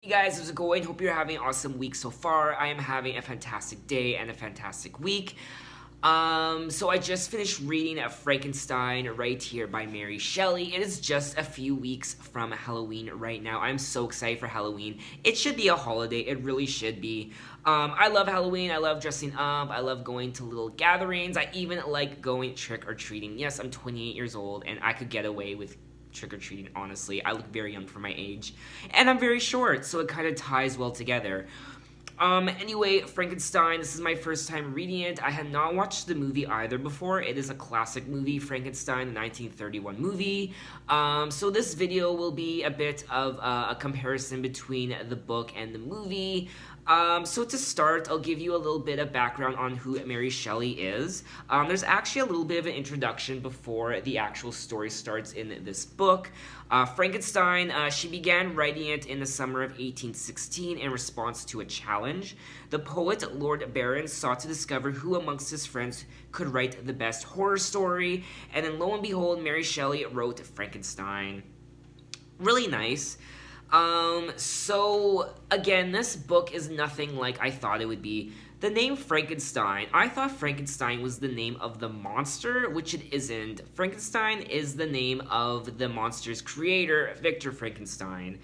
Hey guys, how's it going? Hope you're having an awesome week so far. I am having a fantastic day and a fantastic week. So I just finished reading Frankenstein right here by Mary Shelley. It is just a few weeks from Halloween right now. I'm so excited for Halloween. It should be a holiday. It really should be. I love Halloween. I love dressing up. I love going to little gatherings. I even like going trick-or-treating. Yes, I'm 28 years old and I could get away with trick-or-treating, honestly. I look very young for my age. And I'm very short, so it kind of ties well together. Anyway, Frankenstein, this is my first time reading it. I had not watched the movie either before. It is a classic movie, Frankenstein, the 1931 movie. So this video will be a bit of a comparison between the book and the movie. So to start, I'll give you a little bit of background on who Mary Shelley is. There's actually a little bit of an introduction before the actual story starts in this book. Frankenstein, she began writing it in the summer of 1816 in response to a challenge. The poet Lord Byron sought to discover who amongst his friends could write the best horror story, and then lo and behold, Mary Shelley wrote Frankenstein. Really nice. So again, this book is nothing like I thought it would be. The name Frankenstein, I thought Frankenstein was the name of the monster, which it isn't. Frankenstein is the name of the monster's creator, Victor Frankenstein.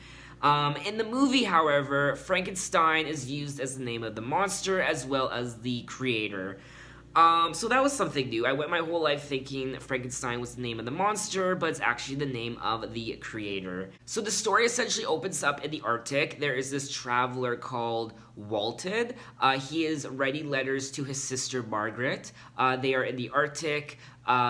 In the movie, however, Frankenstein is used as the name of the monster as well as the creator. So that was something new. I went my whole life thinking Frankenstein was the name of the monster, but it's actually the name of the creator. So the story essentially opens up in the Arctic. There is this traveler called Walton. He is writing letters to his sister Margaret. They are in the Arctic.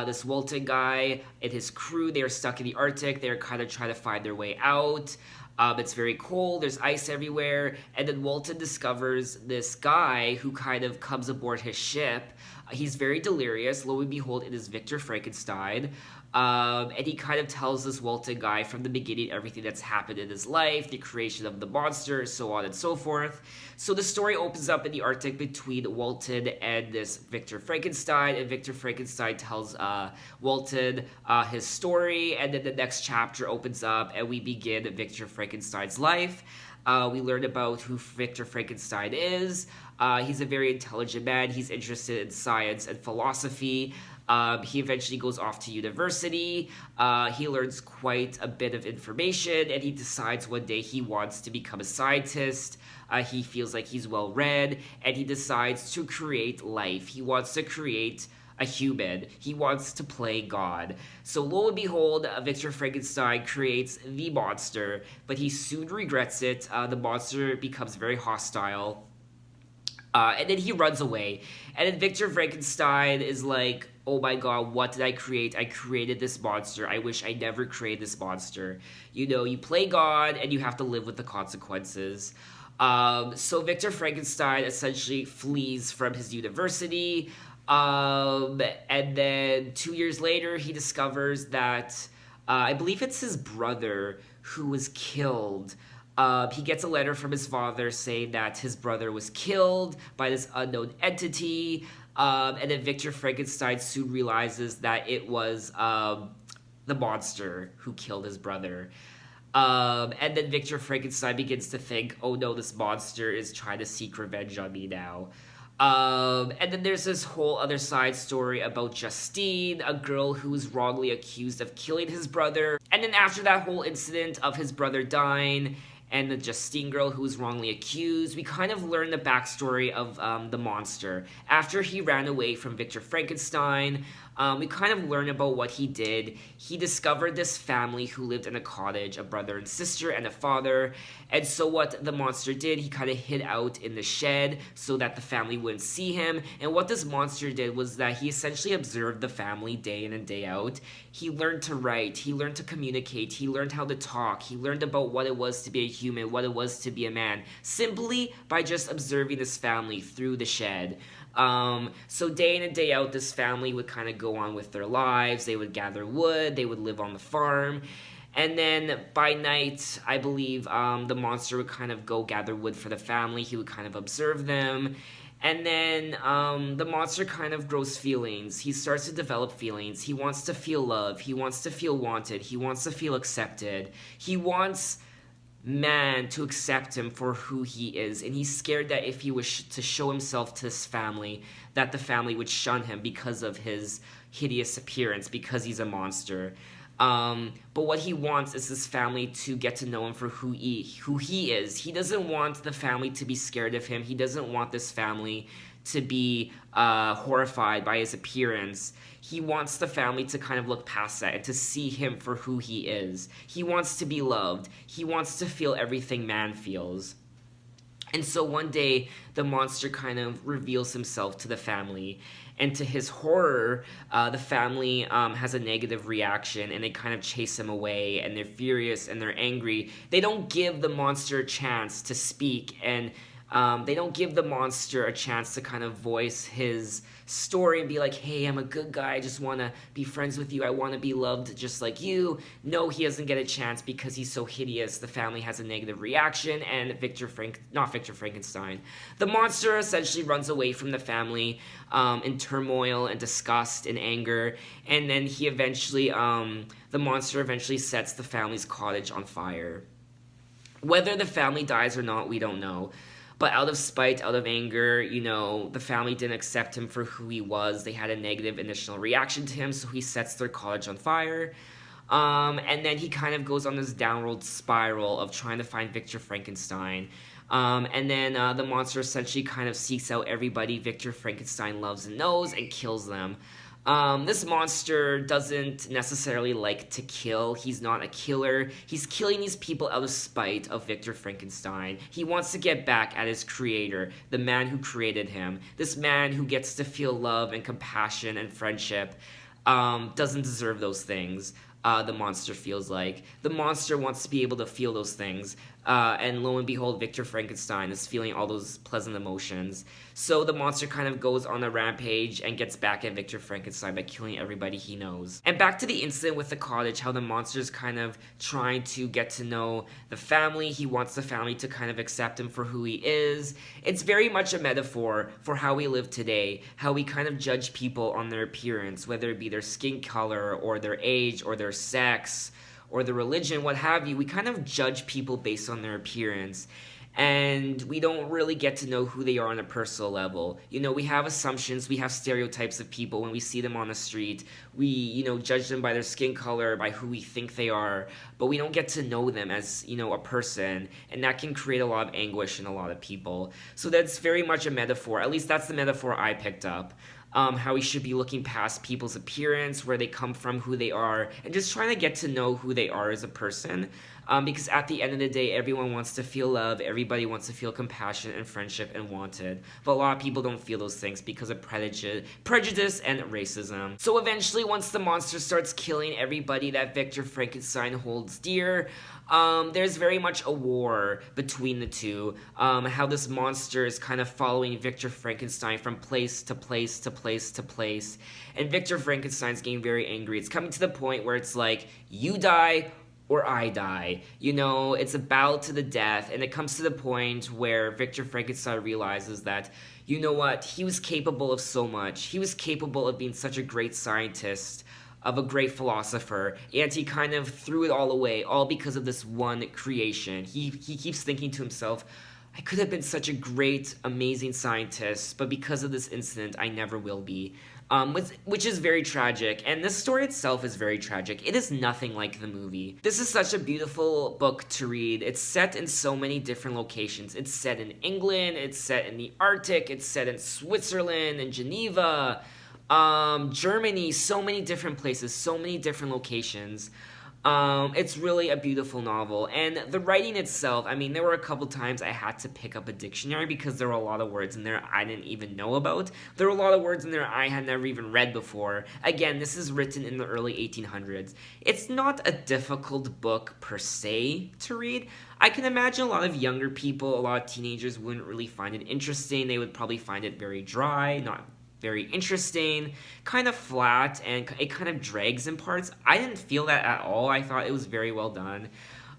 This Walton guy and his crew, they are stuck in the Arctic. They're kind of trying to find their way out. It's very cold, there's ice everywhere, and then Walton discovers this guy who kind of comes aboard his ship. He's very delirious. Lo and behold, it is Victor Frankenstein. And he kind of tells this Walton guy from the beginning everything that's happened in his life, the creation of the monster, so on and so forth. So the story opens up in the Arctic between Walton and this Victor Frankenstein, and Victor Frankenstein tells Walton his story, and then the next chapter opens up, and we begin Victor Frankenstein's life. We learn about who Victor Frankenstein is. He's a very intelligent man. He's interested in science and philosophy. He eventually goes off to university. He learns quite a bit of information, and he decides one day he wants to become a scientist. He feels like he's well read, and he decides to create life. He wants to create a human. He wants to play God. So lo and behold, Victor Frankenstein creates the monster, but he soon regrets it. The monster becomes very hostile. And then he runs away. And then Victor Frankenstein is like, oh my god, what did I create? I created this monster. I wish I never created this monster. You know, you play God and you have to live with the consequences. So Victor Frankenstein essentially flees from his university. And then 2 years later, he discovers that, I believe it's his brother who was killed. He gets a letter from his father saying that his brother was killed by this unknown entity, and then Victor Frankenstein soon realizes that it was the monster who killed his brother. And then Victor Frankenstein begins to think, oh no, this monster is trying to seek revenge on me now. And then there's this whole other side story about Justine, a girl who was wrongly accused of killing his brother. And then after that whole incident of his brother dying, and the Justine girl who was wrongly accused, we kind of learn the backstory of the monster. After he ran away from Victor Frankenstein, we kind of learn about what he did. He discovered this family who lived in a cottage, a brother and sister and a father. And so what the monster did, he kind of hid out in the shed so that the family wouldn't see him. And what this monster did was that he essentially observed the family day in and day out. He learned to write, he learned to communicate, he learned how to talk, he learned about what it was to be a human, what it was to be a man, simply by just observing this family through the shed. So day in and day out, this family would kind of go on with their lives. They would gather wood, they would live on the farm, and then by night, I believe the monster would kind of go gather wood for the family. He would kind of observe them, and then the monster kind of grows feelings. He starts to develop feelings. He wants to feel love. He wants to feel wanted. He wants to feel accepted. He wants man to accept him for who he is, and he's scared that if he was to show himself to his family, that the family would shun him because of his hideous appearance, because he's a monster. But what he wants is his family to get to know him for who he is. He doesn't want the family to be scared of him. He doesn't want this family to be horrified by his appearance. He wants the family to kind of look past that and to see him for who he is. He wants to be loved. He wants to feel everything man feels. And so one day, the monster kind of reveals himself to the family. And to his horror, the family has a negative reaction, and they kind of chase him away, and they're furious and they're angry. They don't give the monster a chance to speak, and they don't give the monster a chance to kind of voice his story and be like, hey, I'm a good guy, I just want to be friends with you, I want to be loved just like you. No, he doesn't get a chance because he's so hideous. The family has a negative reaction, and not Victor Frankenstein, the monster essentially runs away from the family in turmoil and disgust and anger, and then the monster eventually sets the family's cottage on fire. Whether the family dies or not, we don't know. But out of spite, out of anger, the family didn't accept him for who he was. They had a negative initial reaction to him, so he sets their cottage on fire. And then he kind of goes on this downward spiral of trying to find Victor Frankenstein. And then the monster essentially kind of seeks out everybody Victor Frankenstein loves and knows and kills them. This monster doesn't necessarily like to kill. He's not a killer. He's killing these people out of spite of Victor Frankenstein. He wants to get back at his creator, the man who created him. This man who gets to feel love and compassion and friendship doesn't deserve those things. The monster feels like. The monster wants to be able to feel those things. And lo and behold, Victor Frankenstein is feeling all those pleasant emotions. So the monster kind of goes on a rampage and gets back at Victor Frankenstein by killing everybody he knows. And back to the incident with the cottage, how the monster's kind of trying to get to know the family. He wants the family to kind of accept him for who he is. It's very much a metaphor for how we live today, how we kind of judge people on their appearance, whether it be their skin color or their age or their sex or their religion, what have you. We kind of judge people based on their appearance, and we don't really get to know who they are on a personal level. We have assumptions, we have stereotypes of people. When we see them on the street, we, judge them by their skin color, by who we think they are, but we don't get to know them as, a person, and that can create a lot of anguish in a lot of people. So that's very much a metaphor. At least that's the metaphor I picked up. How we should be looking past people's appearance, where they come from, who they are, and just trying to get to know who they are as a person. Because at the end of the day, everyone wants to feel love, everybody wants to feel compassion and friendship and wanted. But a lot of people don't feel those things because of prejudice and racism. So eventually, once the monster starts killing everybody that Victor Frankenstein holds dear, there's very much a war between the two. How this monster is kind of following Victor Frankenstein from place to place to place to place. And Victor Frankenstein's getting very angry. It's coming to the point where it's like, you die or I die. It's a battle to the death, and it comes to the point where Victor Frankenstein realizes that, he was capable of so much. He was capable of being such a great scientist, of a great philosopher, and he kind of threw it all away, all because of this one creation. He keeps thinking to himself, I could have been such a great, amazing scientist, but because of this incident, I never will be. Which is very tragic, and this story itself is very tragic. It is nothing like the movie. This is such a beautiful book to read. It's set in so many different locations. It's set in England, it's set in the Arctic, it's set in Switzerland and Geneva, Germany, so many different places, so many different locations. It's really a beautiful novel, and the writing itself, there were a couple times I had to pick up a dictionary because there were a lot of words in there I didn't even know about. There were a lot of words in there I had never even read before. Again, this is written in the early 1800s. It's not a difficult book per se to read. I can imagine a lot of younger people, a lot of teenagers wouldn't really find it interesting. They would probably find it very dry, not very interesting, kind of flat, and it kind of drags in parts. I didn't feel that at all. I thought it was very well done.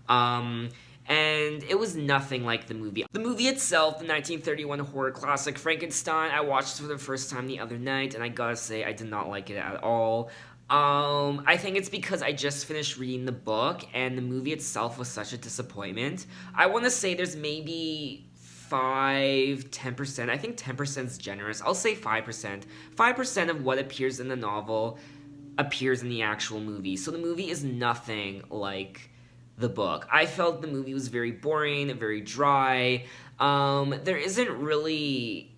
And it was nothing like the movie. The movie itself, the 1931 horror classic Frankenstein, I watched for the first time the other night, and I gotta say, I did not like it at all. I think it's because I just finished reading the book and the movie itself was such a disappointment. I want to say there's maybe 10%. I think 10% is generous. I'll say 5%. 5% of what appears in the novel appears in the actual movie. So the movie is nothing like the book. I felt the movie was very boring, very dry. There isn't really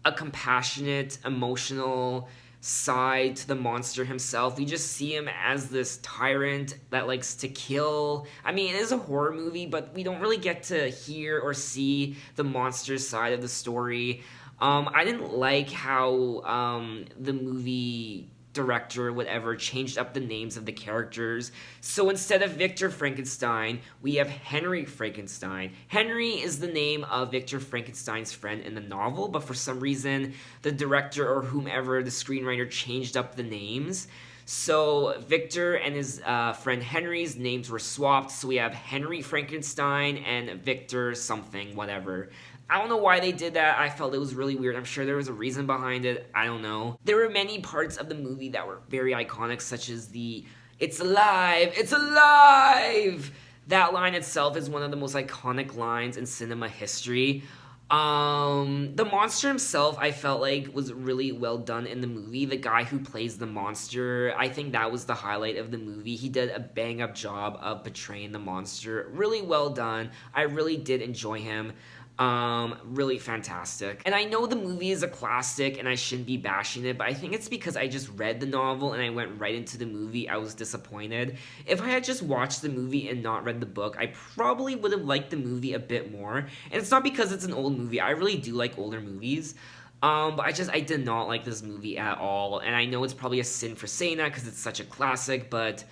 a compassionate, emotional side to the monster himself. We just see him as this tyrant that likes to kill. I mean, it is a horror movie, but we don't really get to hear or see the monster side of the story. I didn't like how the movie director, whatever, changed up the names of the characters. So instead of Victor Frankenstein, we have Henry Frankenstein. Henry is the name of Victor Frankenstein's friend in the novel, but for some reason, the director or whomever, the screenwriter, changed up the names. So Victor and his friend Henry's names were swapped, so we have Henry Frankenstein and Victor something, whatever. I don't know why they did that. I felt it was really weird. I'm sure there was a reason behind it. I don't know. There were many parts of the movie that were very iconic, such as the "It's alive! It's alive!" That line itself is one of the most iconic lines in cinema history. The monster himself, I felt like, was really well done in the movie. The guy who plays the monster, I think that was the highlight of the movie. He did a bang-up job of portraying the monster. Really well done. I really did enjoy him. Really fantastic. And I know the movie is a classic and I shouldn't be bashing it, but I think it's because I just read the novel and I went right into the movie. I was disappointed. If I had just watched the movie and not read the book, I probably would have liked the movie a bit more. And it's not because it's an old movie. I really do like older movies. But I did not like this movie at all. And I know it's probably a sin for saying that because it's such a classic, but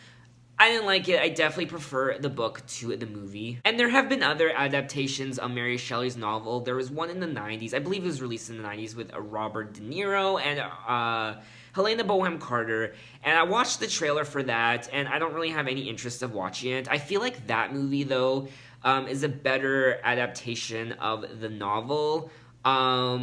I didn't like it. I definitely prefer the book to the movie. And there have been other adaptations of Mary Shelley's novel. There was one in the 90s. I believe it was released in the 90s with Robert De Niro and Helena Bonham Carter. And I watched the trailer for that, and I don't really have any interest of watching it. I feel like that movie, though, is a better adaptation of the novel than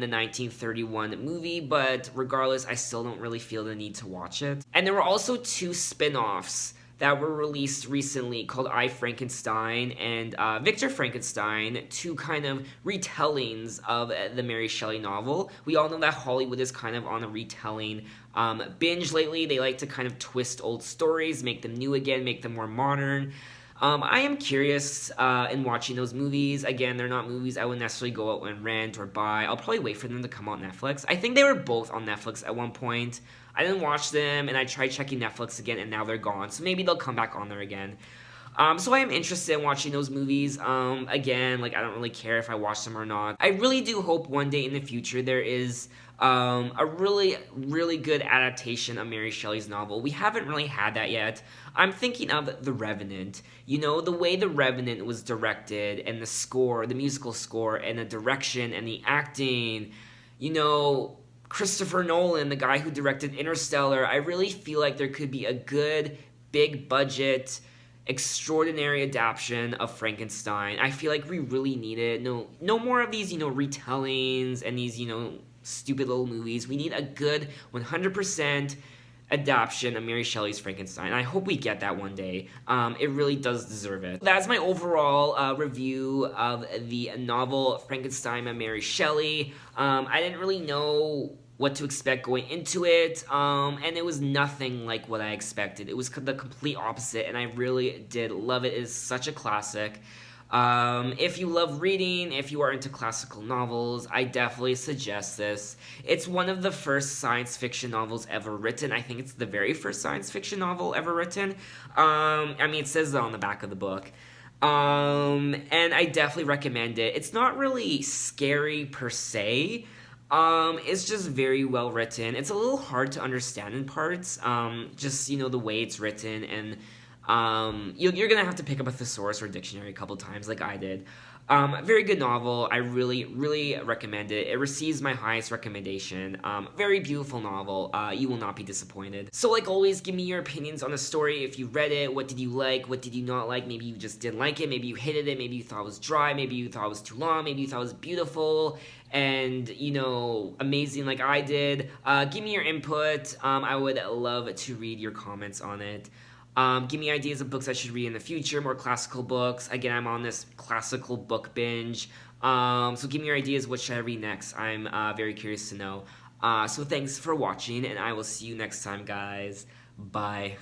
the 1931 movie, but regardless, I still don't really feel the need to watch it. And there were also two spin-offs that were released recently called I, Frankenstein and Victor Frankenstein, two kind of retellings of the Mary Shelley novel. We all know that Hollywood is kind of on a retelling binge lately. They like to kind of twist old stories, make them new again, make them more modern. I am curious in watching those movies. Again, they're not movies I would necessarily go out and rent or buy. I'll probably wait for them to come on Netflix. I think they were both on Netflix at one point. I didn't watch them, and I tried checking Netflix again, and now they're gone. So maybe they'll come back on there again. So I am interested in watching those movies. Again, like, I don't really care if I watch them or not. I really do hope one day in the future there is a really, really good adaptation of Mary Shelley's novel. We haven't really had that yet. I'm thinking of The Revenant. You know, the way The Revenant was directed, and the score, the musical score, and the direction, and the acting. You know, Christopher Nolan, the guy who directed Interstellar, I really feel like there could be a good, big budget, extraordinary adaptation of Frankenstein. I feel like we really need it. No more of these, retellings and these, stupid little movies. We need a good 100% adaptation of Mary Shelley's Frankenstein. I hope we get that one day. It really does deserve it. That's my overall review of the novel Frankenstein by Mary Shelley. I didn't really know what to expect going into it, and it was nothing like what I expected. It was the complete opposite, and I really did love it. It is such a classic. If you love reading, if you are into classical novels, I definitely suggest this. It's one of the first science fiction novels ever written. I think it's the very first science fiction novel ever written. It says that on the back of the book. And I definitely recommend it. It's not really scary per se. It's just very well written. It's a little hard to understand in parts, just, the way it's written, and You're gonna have to pick up a thesaurus or dictionary a couple times, like I did. Very good novel. I really, really recommend it. It receives my highest recommendation. Very beautiful novel. You will not be disappointed. So, like always, give me your opinions on the story. If you read it, what did you like? What did you not like? Maybe you just didn't like it. Maybe you hated it. Maybe you thought it was dry. Maybe you thought it was too long. Maybe you thought it was beautiful and amazing like I did. Give me your input. I would love to read your comments on it. Give me ideas of books I should read in the future, more classical books. Again, I'm on this classical book binge. So give me your ideas. What should I read next? I'm very curious to know. So thanks for watching, and I will see you next time, guys. Bye.